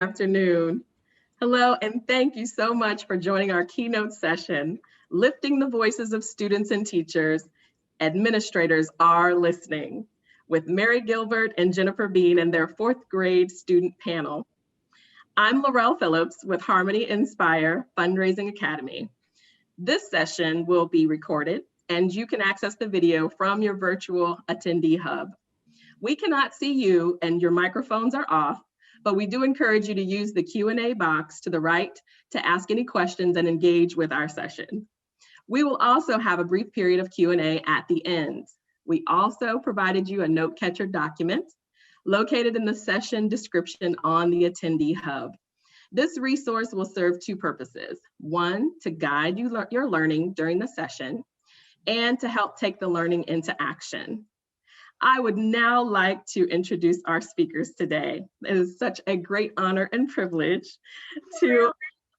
Afternoon. Hello, and thank you so much for joining our keynote session, Lifting the Voices of Students and Teachers. Administrators are listening, with Mary Gilbert and Jennifer Bean and their fourth grade student panel. I'm Laurel Phillips with Harmony Inspire Fundraising Academy. This session will be recorded, and you can access the video from your virtual attendee hub. We cannot see you and your microphones are off, but we do encourage you to use the Q&A box to the right to ask any questions and engage with our session. We will also have a brief period of Q&A at the end. We also provided you a note catcher document located in the session description on the attendee hub. This resource will serve two purposes. One, to guide your learning during the session, and to help take the learning into action. I would now like to introduce our speakers today. It is such a great honor and privilege to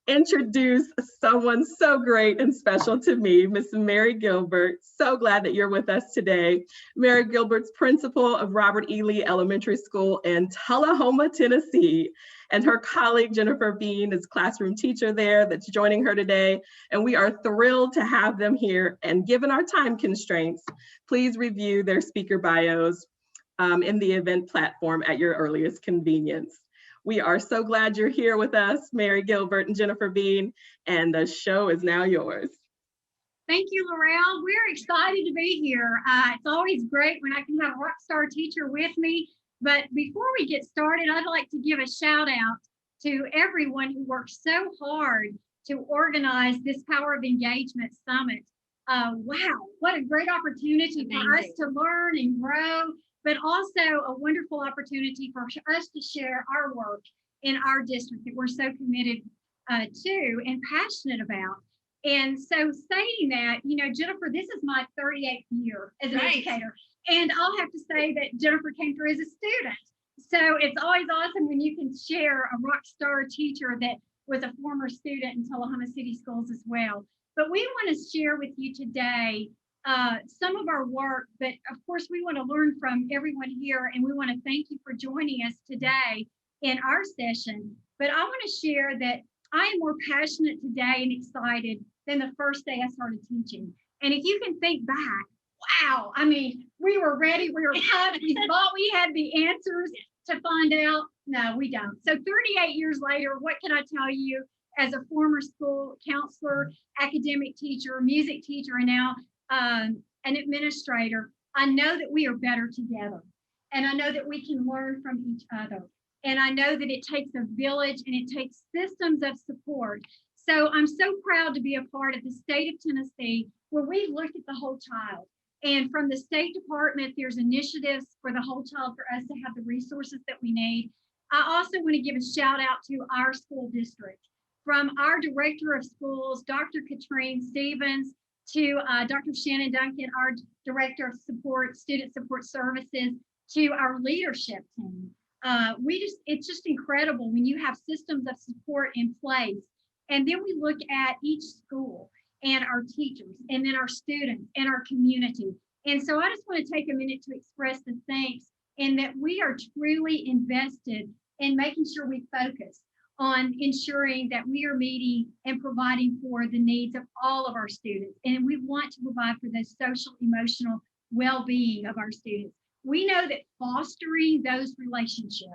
introduce someone so great and special to me, Miss Mary Gilbert. So glad that you're with us today. Mary Gilbert's principal of Robert E. Lee Elementary School in Tullahoma, Tennessee. And her colleague, Jennifer Bean, is classroom teacher there that's joining her today. And we are thrilled to have them here. And given our time constraints, please review their speaker bios in the event platform at your earliest convenience. We are so glad you're here with us, Mary Gilbert and Jennifer Bean, and the show is now yours. Thank you, Laurel. We're excited to be here. It's always great when I can have a rock star teacher with me. But before we get started, I'd like to give a shout out to everyone who worked so hard to organize this Power of Engagement Summit. Wow, what a great opportunity for us to learn and grow, but also a wonderful opportunity for us to share our work in our district that we're so committed to and passionate about. And so saying that, you know, Jennifer, this is my 38th year as an educator. And I'll have to say that Jennifer came through as a student. So it's always awesome when you can share a rock star teacher that was a former student in Tullahoma City Schools as well. But we want to share with you today some of our work, but of course we want to learn from everyone here, and we want to thank you for joining us today in our session. But I want to share that I am more passionate today and excited than the first day I started teaching. And if you can think back, wow, I mean, we were ready, we were pumped, we thought we had the answers to find out. No, we don't. So 38 years later, what can I tell you as a former school counselor, academic teacher, music teacher, and now an administrator? I know that we are better together. And I know that we can learn from each other. And I know that it takes a village and it takes systems of support. So I'm so proud to be a part of the state of Tennessee where we look at the whole child. And from the State Department, there's initiatives for the whole child for us to have the resources that we need. I also want to give a shout out to our school district. From our director of schools, Dr. Katrine Stevens, to Dr. Shannon Duncan, our director of support, student support services, to our leadership team. It's just incredible when you have systems of support in place. And then we look at each school and our teachers, and then our students and our community. And so I just want to take a minute to express the thanks, and that we are truly invested in making sure we focus on ensuring that we are meeting and providing for the needs of all of our students. And we want to provide for the social, emotional well-being of our students. We know that fostering those relationships,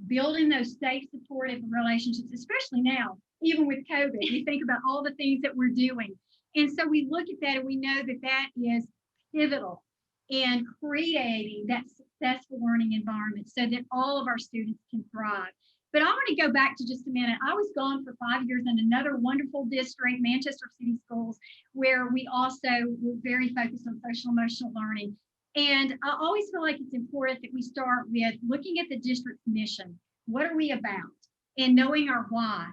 building those safe, supportive relationships, especially now, even with COVID, we think about all the things that we're doing. And so we look at that and we know that that is pivotal in creating that successful learning environment so that all of our students can thrive. But I want to go back to just a minute. I was gone for 5 years in another wonderful district, Manchester City Schools, where we also were very focused on social emotional learning. And I always feel like it's important that we start with looking at the district's mission. What are we about? And knowing our why.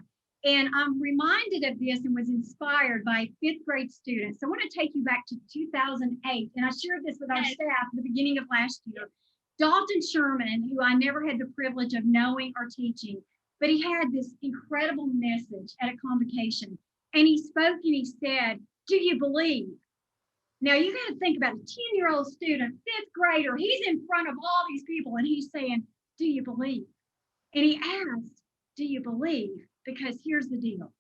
And I'm reminded of this and was inspired by fifth grade students. So I want to take you back to 2008. And I shared this with our staff at the beginning of last year. Dalton Sherman, who I never had the privilege of knowing or teaching, but he had this incredible message at a convocation. And he spoke and he said, "Do you believe?" Now you got to think about a 10-year-old student, fifth grader. He's in front of all these people and he's saying, "Do you believe?" And he asked, do you believe? Because here's the deal.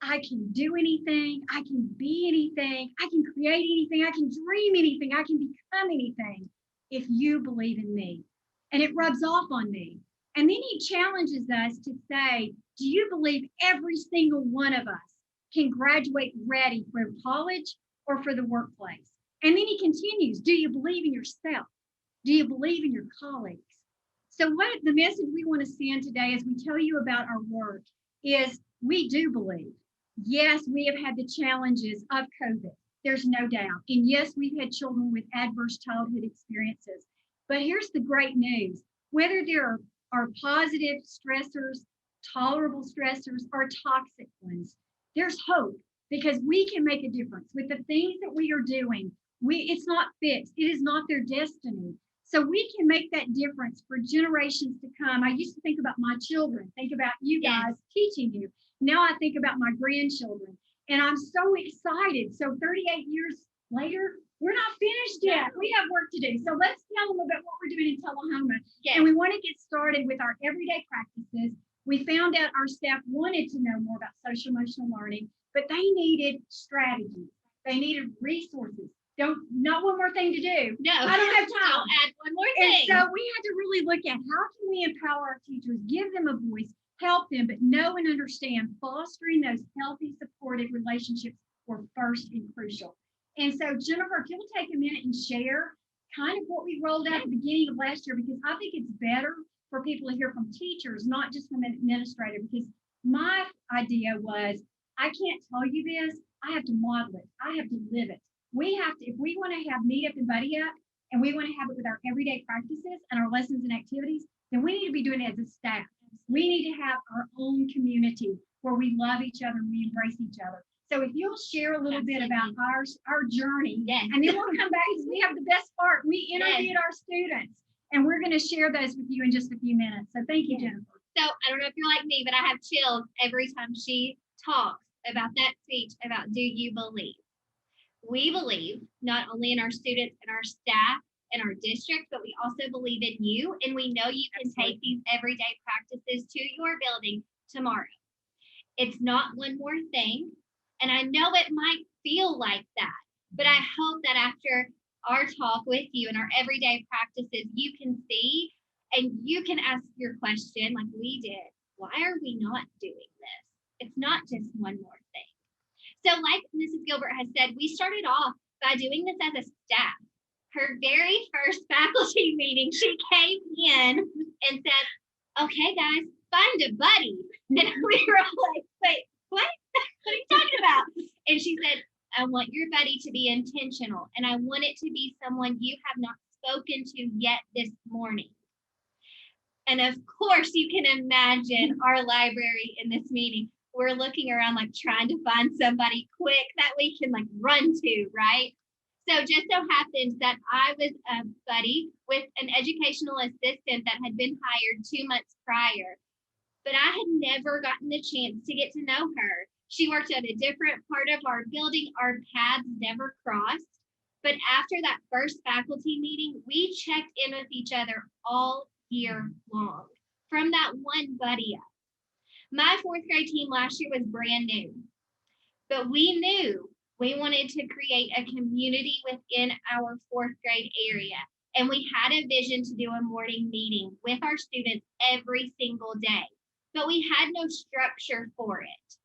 I can do anything. I can be anything. I can create anything. I can dream anything. I can become anything if you believe in me. And it rubs off on me. And then he challenges us to say, do you believe every single one of us can graduate ready for college or for the workplace? And then he continues, do you believe in yourself? Do you believe in your colleagues? So what the message we want to send today as we tell you about our work is we do believe. Yes, we have had the challenges of COVID. There's no doubt. And yes, we've had children with adverse childhood experiences. But here's the great news. Whether there are positive stressors, tolerable stressors, or toxic ones, there's hope because we can make a difference with the things that we are doing. It's not fixed. It is not their destiny. So we can make that difference for generations to come. I used to think about my children, think about you guys teaching you. Now I think about my grandchildren, and I'm so excited. So 38 years later, we're not finished yet. We have work to do. So let's tell them about what we're doing in Tullahoma. Yes. And we want to get started with our everyday practices. We found out our staff wanted to know more about social emotional learning, but they needed strategies. They needed resources. Not one more thing to do. No, I don't have time. I'll add one more thing. And so we had to really look at how can we empower our teachers, give them a voice, help them, but know and understand fostering those healthy, supportive relationships were first and crucial. And so, Jennifer, if you'll take a minute and share kind of what we rolled out at the beginning of last year, because I think it's better for people to hear from teachers, not just from an administrator, because my idea was, I can't tell you this, I have to model it, I have to live it. We have to, if we want to have meet up and buddy up, and we want to have it with our everyday practices and our lessons and activities, then we need to be doing it as a staff. We need to have our own community where we love each other and we embrace each other. So if you'll share a little bit about our journey, and then we'll come back because we have the best part. We interviewed our students, and we're going to share those with you in just a few minutes. So thank you, Jennifer. So I don't know if you're like me, but I have chills every time she talks about that speech about do you believe? We believe not only in our students and our staff and our district, but we also believe in you. And we know you can take these everyday practices to your building tomorrow. It's not one more thing. And I know it might feel like that, but I hope that after our talk with you and our everyday practices, you can see and you can ask your question like we did. Why are we not doing this? It's not just one more thing. So like Mrs. Gilbert has said, we started off by doing this as a staff. Her very first faculty meeting, she came in and said, okay, guys, find a buddy. And we were all like, wait, what? What are you talking about? And she said, I want your buddy to be intentional. And I want it to be someone you have not spoken to yet this morning. And of course, you can imagine our library in this meeting. We're looking around like trying to find somebody quick that we can like run to, right? So just so happens that I was a buddy with an educational assistant that had been hired 2 months prior, but I had never gotten the chance to get to know her. She worked at a different part of our building. Our paths never crossed. But after that first faculty meeting, we checked in with each other all year long from that one buddy up. My 4th grade team last year was brand new, but we knew we wanted to create a community within our 4th grade area. And we had a vision to do a morning meeting with our students every single day, but we had no structure for it.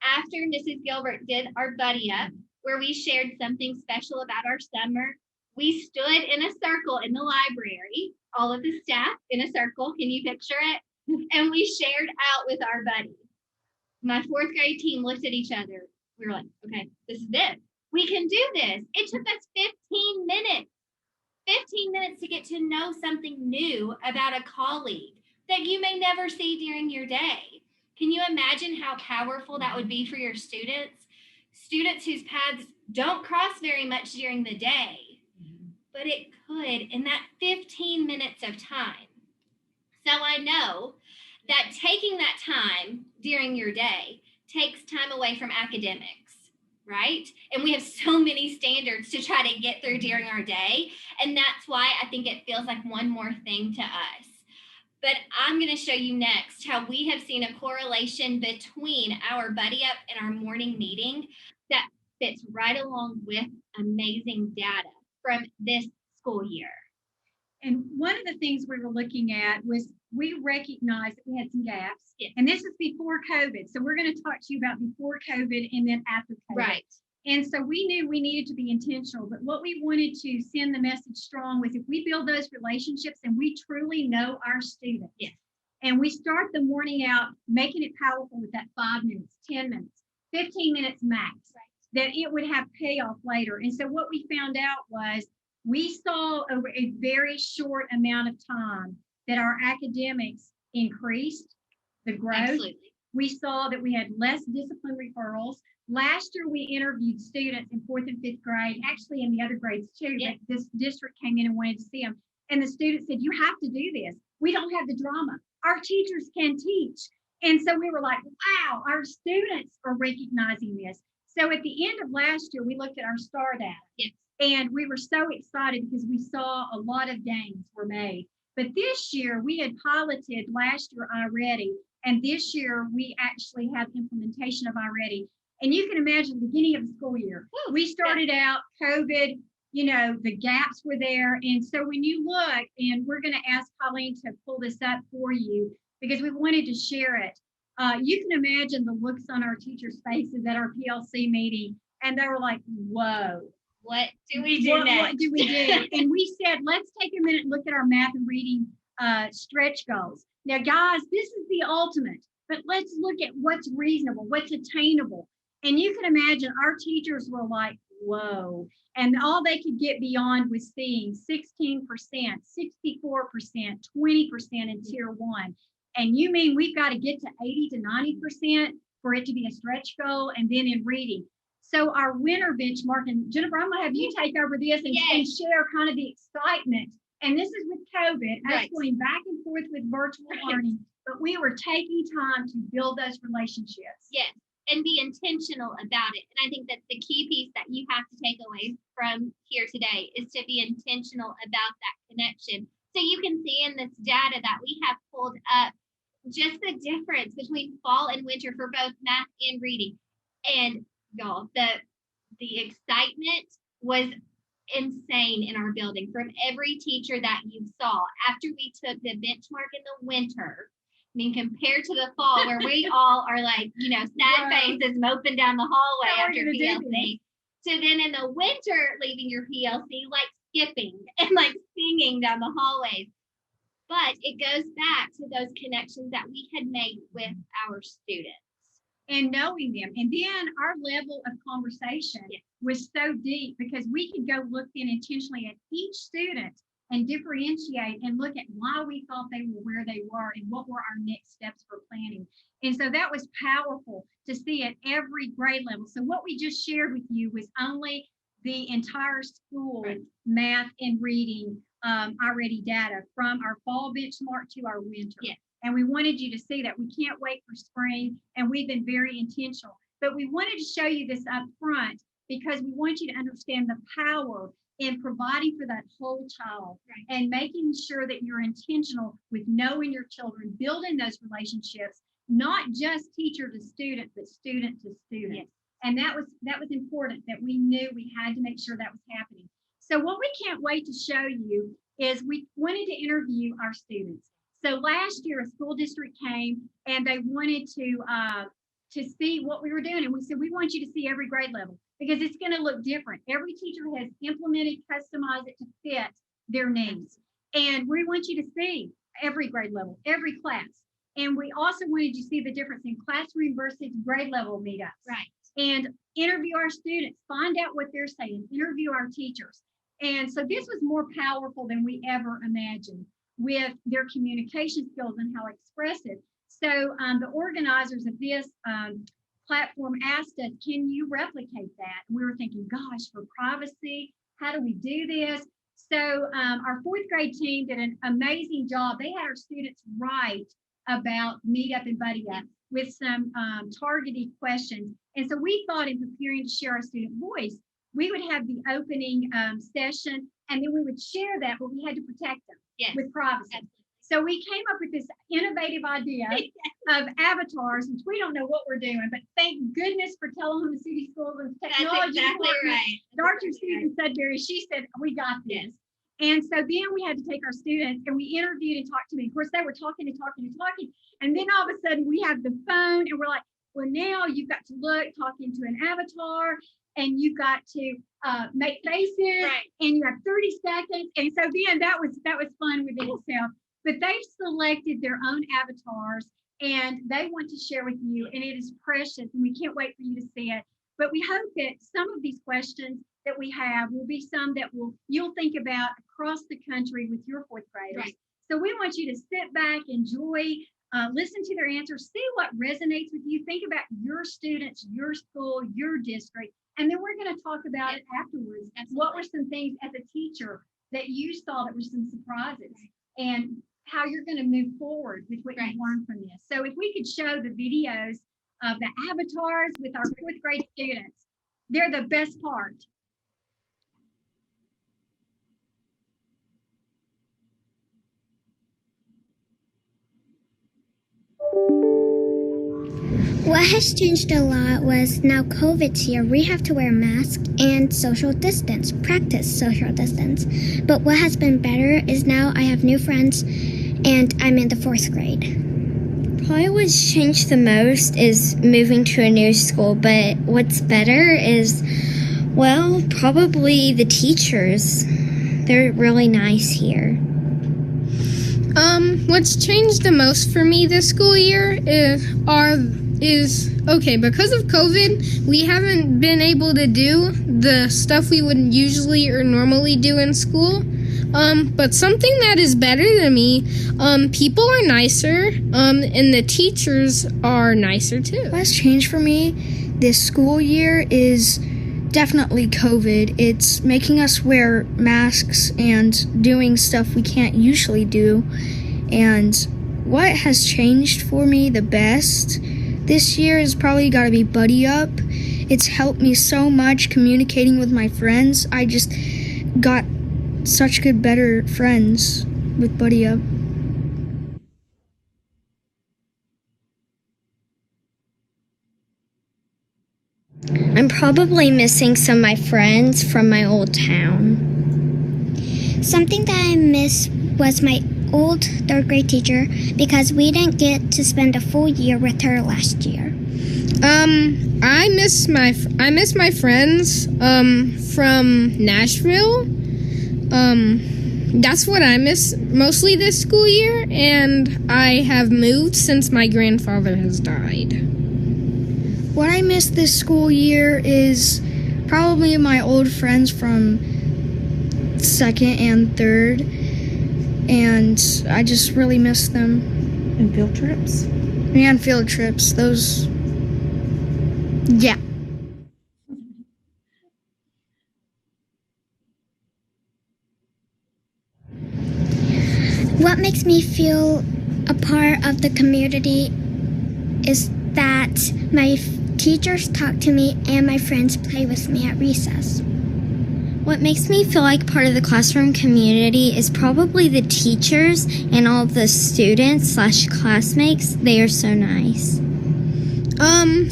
After Mrs. Gilbert did our buddy up, where we shared something special about our summer, we stood in a circle in the library, all of the staff in a circle. Can you picture it? And we shared out with our buddy. My 4th grade team looked at each other. We were like, okay, this is it. We can do this. It took us 15 minutes. 15 minutes to get to know something new about a colleague that you may never see during your day. Can you imagine how powerful that would be for your students? Students whose paths don't cross very much during the day, but it could in that 15 minutes of time. So I know that taking that time during your day takes time away from academics, right? And we have so many standards to try to get through during our day. And that's why I think it feels like one more thing to us. But I'm going to show you next how we have seen a correlation between our Buddy Up and our morning meeting that fits right along with amazing data from this school year. And one of the things we were looking at was we recognized that we had some gaps. Yes. And this is before COVID. So we're going to talk to you about before COVID and then after COVID. Right. And so we knew we needed to be intentional, but what we wanted to send the message strong was if we build those relationships and we truly know our students, yes, and we start the morning out making it powerful with that 5 minutes, 10 minutes, 15 minutes max, right, that it would have payoff later. And so what we found out was we saw over a very short amount of time that our academics increased, the growth. Absolutely. We saw that we had less discipline referrals. Last year, we interviewed students in 4th and 5th grade, actually in the other grades too, yeah, but this district came in and wanted to see them. And the students said, you have to do this. We don't have the drama. Our teachers can teach. And so we were like, wow, our students are recognizing this. So at the end of last year, we looked at our STAR data. Yes. And we were so excited because we saw a lot of gains were made. But this year, we had piloted last year already. And this year, we actually have implementation of already. And you can imagine the beginning of the school year. Ooh, we started out COVID, you know, the gaps were there. And so when you look, and we're going to ask Colleen to pull this up for you because we wanted to share it. You can imagine the looks on our teachers' faces at our PLC meeting. And they were like, whoa. What do we do next? What do we do? And we said, let's take a minute and look at our math and reading stretch goals. Now, guys, this is the ultimate, but let's look at what's reasonable, what's attainable. And you can imagine our teachers were like, whoa. And all they could get beyond was seeing 16%, 64%, 20% in tier 1. And you mean we've got to get to 80 to 90% for it to be a stretch goal, and then in reading. So our winter benchmark, and Jennifer, I'm gonna have you take over this and, yes, and share kind of the excitement. And this is with COVID, right, us going back and forth with virtual learning, but we were taking time to build those relationships. Yes, and be intentional about it. And I think that's the key piece that you have to take away from here today is to be intentional about that connection. So you can see in this data that we have pulled up just the difference between fall and winter for both math and reading. And y'all, the excitement was insane in our building from every teacher that you saw after we took the benchmark in the winter. I mean, compared to the fall where we all are like, you know, sad faces moping down the hallway after PLC. So then in the winter, leaving your PLC, like skipping and like singing down the hallways. But it goes back to those connections that we had made with our students. And knowing them. And then our level of conversation was so deep because we could go look in intentionally at each student and differentiate and look at why we thought they were where they were and what were our next steps for planning. And so that was powerful to see at every grade level. So what we just shared with you was only the entire school math and reading already data from our fall benchmark to our winter. Yes. And we wanted you to see that. We can't wait for spring, and we've been very intentional. But we wanted to show you this up front because we want you to understand the power in providing for that whole child and making sure that you're intentional with knowing your children, building those relationships, not just teacher to student, but student to student. Yes. And that was important that we knew we had to make sure that was happening. So what we can't wait to show you is we wanted to interview our students. So last year, a school district came and they wanted to see what we were doing. And we said, we want you to see every grade level because it's going to look different. Every teacher has implemented, customized it to fit their needs. And we want you to see every grade level, every class. And we also wanted you to see the difference in classroom versus grade level meetups. Right. And interview our students, find out what they're saying, interview our teachers. And so this was more powerful than we ever imagined with their communication skills and how expressive. So the organizers of this platform asked us, can you replicate that? And we were thinking, gosh, for privacy, how do we do this? So our 4th grade team did an amazing job. They had our students write about Meet Up and Buddy Up with some targeted questions. And so we thought in preparing to share our student voice, we would have the opening session and then we would share that, but we had to protect them with privacy. So we came up with this innovative idea of avatars, which we don't know what we're doing, but thank goodness for Tullahoma City Schools and Technology. That's exactly right. Dr. Susan Sudbury, she said, we got this. And so then we had to take our students and we interviewed and talked to them. Of course, they were talking and talking and talking. And then all of a sudden we have the phone and we're like, well, now you've got to talk into an avatar, and you've got to make faces, and you have 30 seconds. And so then that was fun within itself. But they've selected their own avatars and they want to share with you, and it is precious and we can't wait for you to see it. But we hope that some of these questions that we have will be some that you'll think about across the country with your fourth graders. Right. So we want you to sit back, enjoy, listen to their answers, see what resonates with you, think about your students, your school, your district, and then we're going to talk about it afterwards. Absolutely. What were some things as a teacher that you saw that were some surprises, and how you're going to move forward with what you've learned from this. So if we could show the videos of the avatars with our fourth grade students, they're the best part. What has changed a lot was now COVID's here. We have to wear a mask and social distance, practice social distance. But what has been better is now I have new friends and I'm in the fourth grade. Probably what's changed the most is moving to a new school, but what's better is, well, probably the teachers. They're really nice here. What's changed the most for me this school year is because of COVID, we haven't been able to do the stuff we would usually or normally do in school. But something that is better than me, people are nicer, and the teachers are nicer too. What's changed for me this school year is definitely COVID. It's making us wear masks and doing stuff we can't usually do. And what has changed for me the best this year is probably got to be Buddy Up. It's helped me so much communicating with my friends. I just got such good, better friends with Buddy Up. I'm probably missing some of my friends from my old town. Something that I miss was my old third grade teacher because we didn't get to spend a full year with her last year. I miss my friends from Nashville. That's what I miss mostly this school year, and I have moved since my grandfather has died. What I miss this school year is probably my old friends from second and third, and I just really miss them. And field trips? And field trips, those, yeah. What makes me feel a part of the community is that my teachers talk to me and my friends play with me at recess. What makes me feel like part of the classroom community is probably the teachers and all of the students / classmates. They are so nice.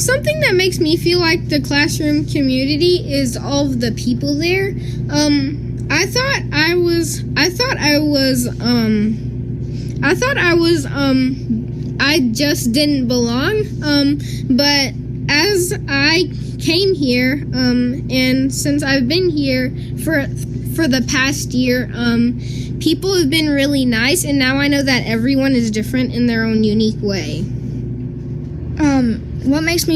Something that makes me feel like the classroom community is all of the people there. I just didn't belong. But as I came here, and since I've been here for the past year, people have been really nice, and now I know that everyone is different in their own unique way. What makes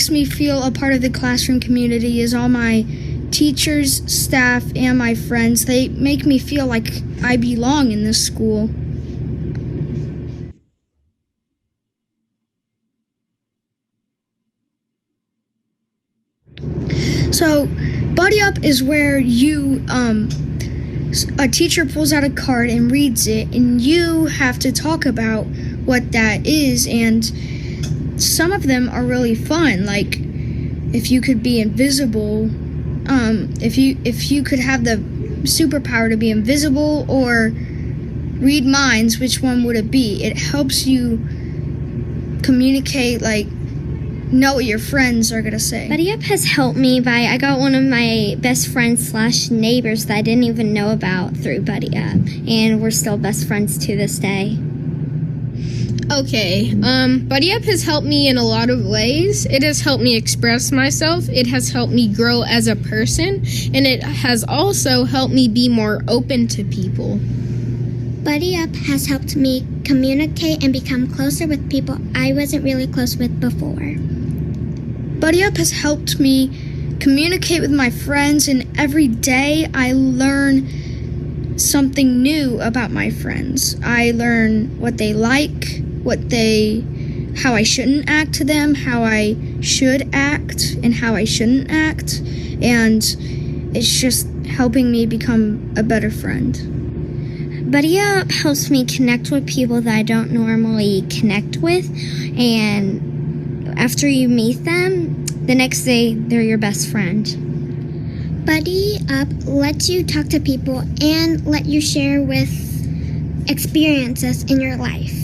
me feel a part of the classroom community is all my teachers, staff, and my friends. They make me feel like I belong in this school. So, Buddy Up is where a teacher pulls out a card and reads it, and you have to talk about what that is, and some of them are really fun, like if you could be invisible, if you could have the superpower to be invisible, or read minds, which one would it be? It helps you communicate, like, know what your friends are gonna say. Buddy Up has helped me I got one of my best friends / neighbors that I didn't even know about through Buddy Up, and we're still best friends to this day. Okay, Buddy Up has helped me in a lot of ways. It has helped me express myself. It has helped me grow as a person, and it has also helped me be more open to people. Buddy Up has helped me communicate and become closer with people I wasn't really close with before. Buddy Up has helped me communicate with my friends, and every day I learn something new about my friends. I learn what they like, how I shouldn't act to them, how I should act, and how I shouldn't act. And it's just helping me become a better friend. Buddy Up helps me connect with people that I don't normally connect with, and after you meet them, the next day they're your best friend. Buddy Up lets you talk to people and let you share with experiences in your life.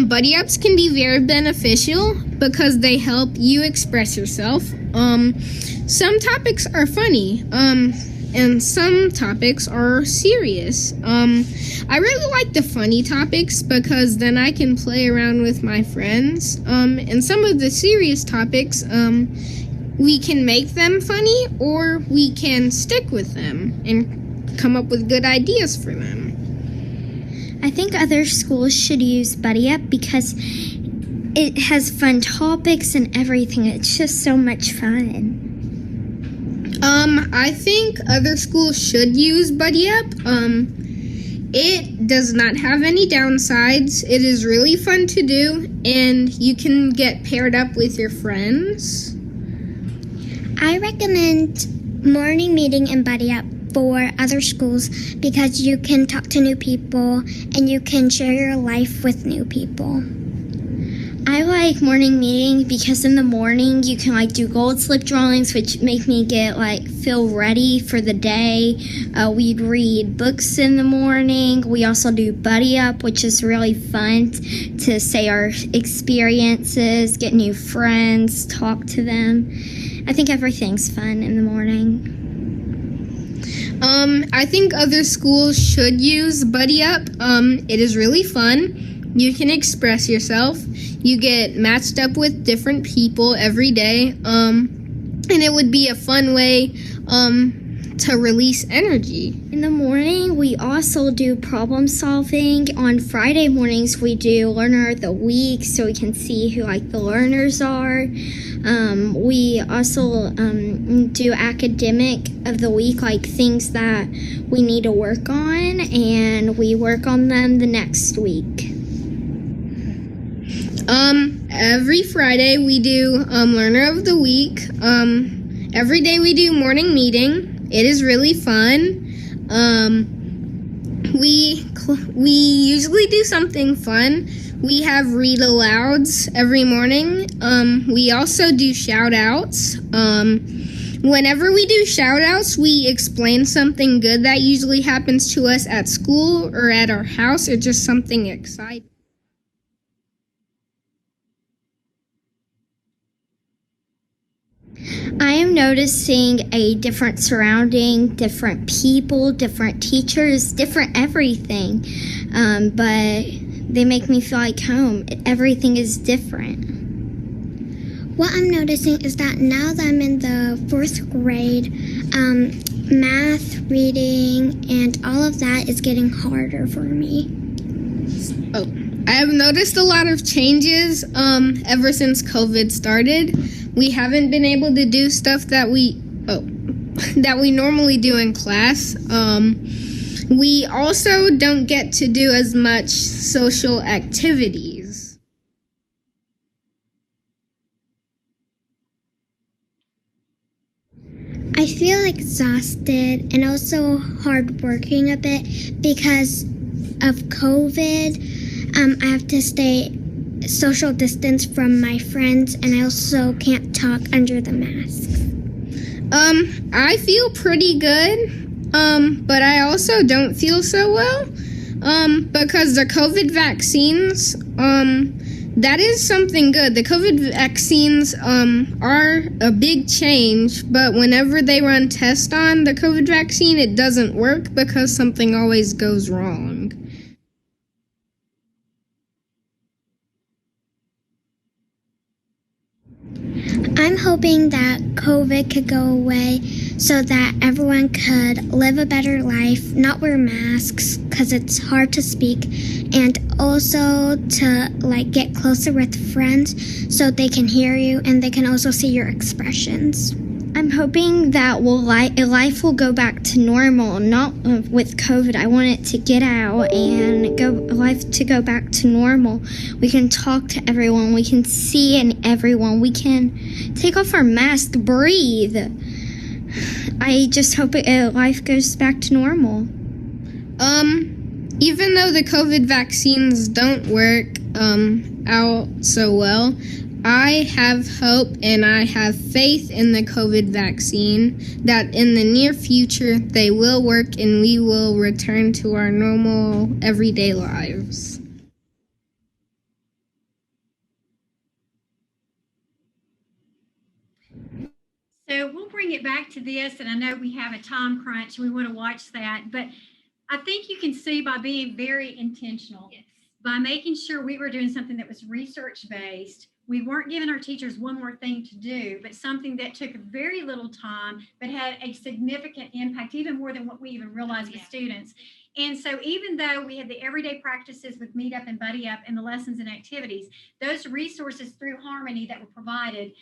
Buddy Ups can be very beneficial because they help you express yourself. Some topics are funny, and some topics are serious. I really like the funny topics because then I can play around with my friends. And some of the serious topics, we can make them funny, or we can stick with them and come up with good ideas for them. I think other schools should use Buddy Up because it has fun topics and everything. It's just so much fun. I think other schools should use Buddy Up. It does not have any downsides. It is really fun to do, and you can get paired up with your friends. I recommend morning meeting and Buddy Up for other schools because you can talk to new people and you can share your life with new people. I like morning meeting because in the morning you can do gold slip drawings, which make me feel ready for the day. We'd read books in the morning. We also do Buddy Up, which is really fun to say our experiences, get new friends, talk to them. I think everything's fun in the morning. I think other schools should use Buddy Up. It is really fun. You can express yourself. You get matched up with different people every day. And it would be a fun way to release energy. In the morning, we also do problem solving. On Friday mornings, we do Learner of the Week so we can see who the learners are. We also do Academic of the Week, things that we need to work on, and we work on them the next week. Every Friday we do Learner of the Week. Every day we do morning meeting. It is really fun. We usually do something fun. We have read alouds every morning. We also do shout outs. Whenever we do shout outs, we explain something good that usually happens to us at school or at our house, or just something exciting. I am noticing a different surrounding, different people, different teachers, different everything. But they make me feel like home. Everything is different. What I'm noticing is that now that I'm in the 4th grade, math, reading, and all of that is getting harder for me. Oh, I have noticed a lot of changes ever since COVID started. We haven't been able to do stuff that we normally do in class. We also don't get to do as much social activities. I feel exhausted and also hardworking a bit because of COVID. I have to stay social distance from my friends, and I also can't talk under the masks. I feel pretty good, but I also don't feel so well, because the COVID vaccines, that is something good. The COVID vaccines, are a big change, but whenever they run tests on the COVID vaccine, it doesn't work because something always goes wrong. I'm hoping that COVID could go away so that everyone could live a better life, not wear masks because it's hard to speak, and also to get closer with friends so they can hear you and they can also see your expressions. I'm hoping that life will go back to normal, not with COVID. I want it to get out and life to go back to normal. We can talk to everyone. We can see everyone. We can take off our mask, breathe. I just hope life goes back to normal. Even though the COVID vaccines don't work out so well, I have hope and I have faith in the COVID vaccine that in the near future they will work and we will return to our normal everyday lives. So we'll bring it back to this, and I know we have a time crunch and we want to watch that, but I think you can see by being very intentional, Yes. by making sure we were doing something that was research-based. We weren't giving our teachers one more thing to do, but something that took very little time, but had a significant impact, even more than what we even realized with students. And so even though we had the everyday practices with Meet Up and Buddy Up and the lessons and activities, those resources through Harmony that were provided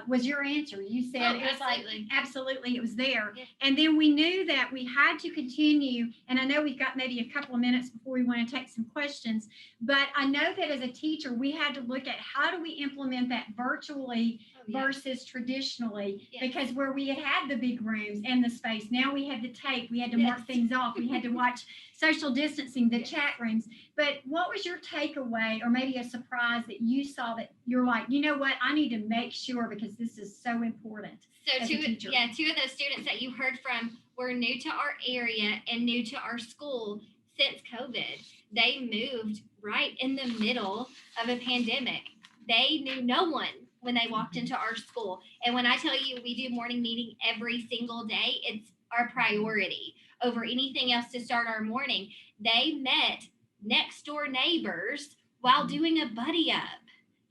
was your answer. You said it was absolutely. Absolutely, it was there. Yeah. And then we knew that we had to continue, and I know we've got maybe a couple of minutes before we want to take some questions, but I know that as a teacher, we had to look at how do we implement that virtually versus traditionally, because where we had the big rooms and the space, now we had to tape, we had to mark things off, we had to watch social distancing, the chat rooms. But what was your takeaway, or maybe a surprise that you saw that you're like, you know what, I need to make sure because this is so important? So two of those students that you heard from were new to our area and new to our school since COVID. They moved right in the middle of a pandemic. They knew no one when they walked into our school. And when I tell you we do morning meeting every single day, it's our priority over anything else to start our morning. They met next door neighbors while doing a buddy up.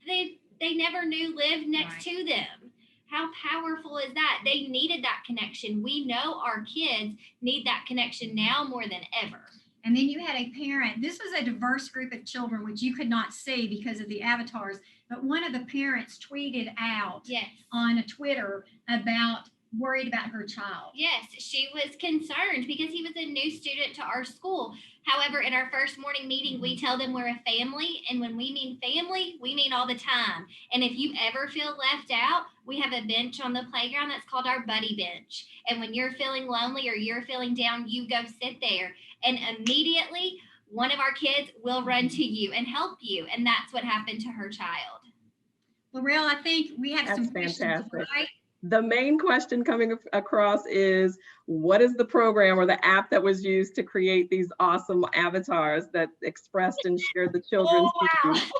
They never knew lived next to them. How powerful is that? They needed that connection. We know our kids need that connection now more than ever. And then you had a parent. This was a diverse group of children, which you could not see because of the avatars. But one of the parents tweeted out on a Twitter worried about her child. Yes, she was concerned because he was a new student to our school. However, in our first morning meeting, we tell them we're a family. And when we mean family, we mean all the time. And if you ever feel left out, we have a bench on the playground that's called our buddy bench. And when you're feeling lonely or you're feeling down, you go sit there. And immediately, one of our kids will run to you and help you. And that's what happened to her child. Laurel, I think we have some fantastic. questions, right? The main question coming across is, what is the program or the app that was used to create these awesome avatars that expressed and shared the children's views?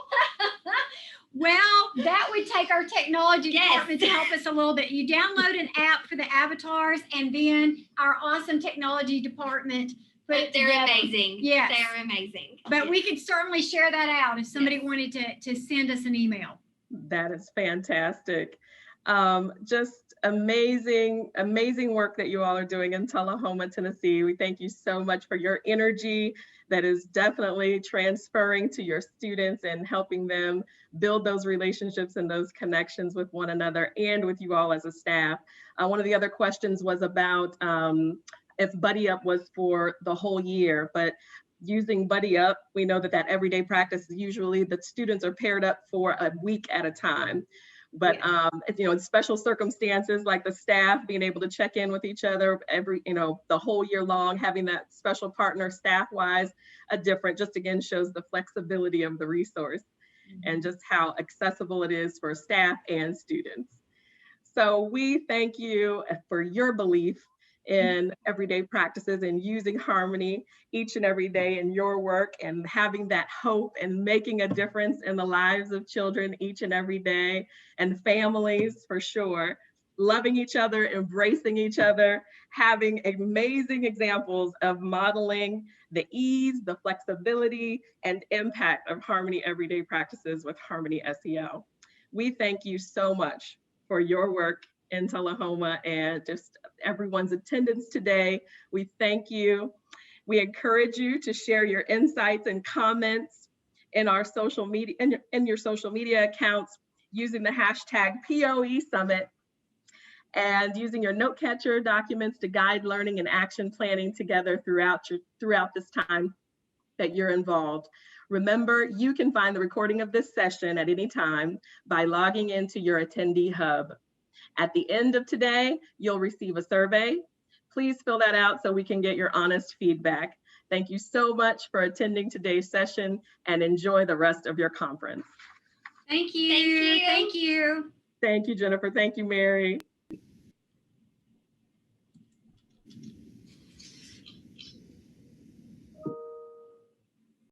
Well, that would take our technology department to help us a little bit. You download an app for the avatars, and then our awesome technology department put it together. They're amazing. Yes. They're amazing. But we could certainly share that out if somebody wanted to send us an email. That is fantastic. Just amazing work that you all are doing in Tullahoma, Tennessee. We thank you so much for your energy that is definitely transferring to your students and helping them build those relationships and those connections with one another and with you all as a staff. One of the other questions was about if Buddy Up was for the whole year, but using Buddy Up, we know that everyday practice is usually the students are paired up for a week at a time. But in special circumstances like the staff being able to check in with each other the whole year long, having that special partner staff-wise, just again shows the flexibility of the resource. and just how accessible it is for staff and students. So we thank you for your belief in everyday practices and using harmony each and every day in your work and having that hope and making a difference in the lives of children each and every day and families for sure. Loving each other, embracing each other, having amazing examples of modeling the ease, the flexibility, and impact of Harmony Everyday Practices with Harmony SEL. We thank you so much for your work in Tullahoma and just everyone's attendance today. We thank you. We encourage you to share your insights and comments in our social media, in your social media accounts using the hashtag POE Summit and using your note catcher documents to guide learning and action planning together throughout this time that you're involved. Remember, you can find the recording of this session at any time by logging into your attendee hub. At the end of today, you'll receive a survey. Please fill that out so we can get your honest feedback. Thank you so much for attending today's session and enjoy the rest of your conference. Thank you. Thank you. Thank you. Thank you, Jennifer. Thank you, Mary.